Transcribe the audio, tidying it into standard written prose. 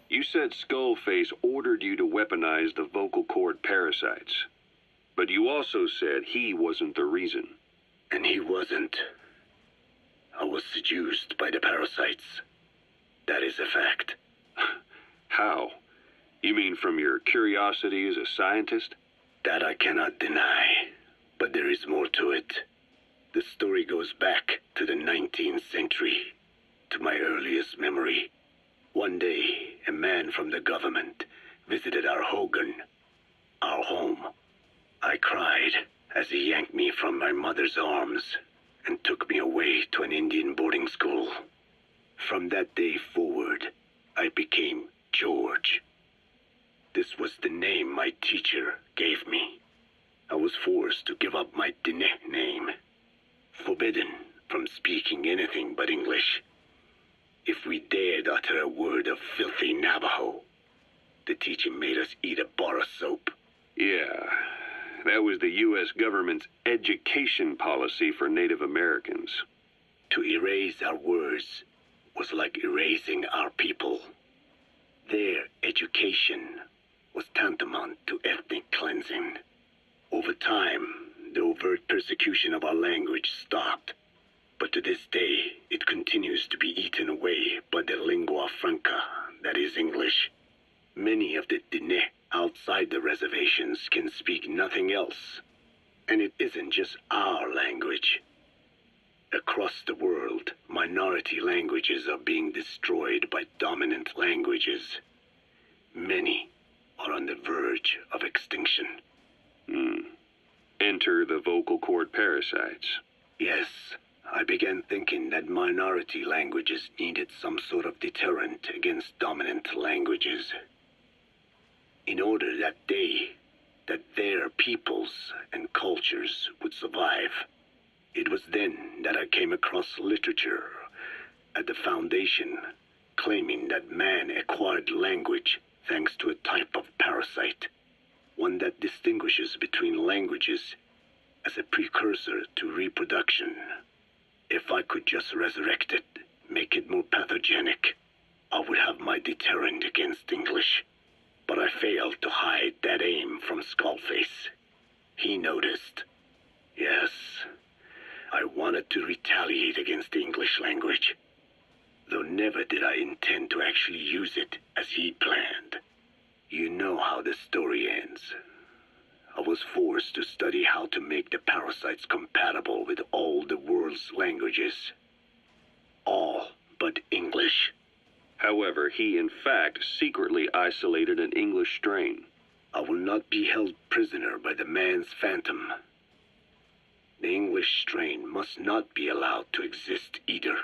You said Skullface ordered you to weaponize the vocal cord parasites. But you also said he wasn't the reason. And he wasn't. I was seduced by the parasites. That is a fact. How? You mean from your curiosity as a scientist? That I cannot deny, but there is more to it. The story goes back to the 19th century, to my earliest memory. One day, a man from the government visited our Hogan, our home. I cried as he yanked me from my mother's arms and took me away to an Indian boarding school. From that day forward, I became George. This was the name my teacher gave me. I was forced to give up my Diné name, forbidden from speaking anything but English. If we dared utter a word of filthy Navajo, the teacher made us eat a bar of soap. Yeah, that was the U.S. government's education policy for Native Americans. To erase our words was like erasing our people. Their education was tantamount to ethnic cleansing. Over time, the overt persecution of our language stopped, but to this day, it continues to be eaten away by the lingua franca, that is English. Many of the Diné outside the reservations can speak nothing else, and it isn't just our language. Across the world, minority languages are being destroyed by dominant languages. Many are on the verge of extinction. Enter the vocal cord parasites. Yes, I began thinking that minority languages needed some sort of deterrent against dominant languages. In order that their peoples and cultures would survive. It was then that I came across literature at the Foundation claiming that man acquired language thanks to a type of parasite, one that distinguishes between languages as a precursor to reproduction. If I could just resurrect it, make it more pathogenic, I would have my deterrent against English. But I failed to hide that aim from Skullface. He noticed. Yes, I wanted to retaliate against the English language, though never did I intend to actually use it as he planned. You know how the story ends. I was forced to study how to make the parasites compatible with all the world's languages. All but English. However, he in fact secretly isolated an English strain. I will not be held prisoner by the man's phantom. The English strain must not be allowed to exist either.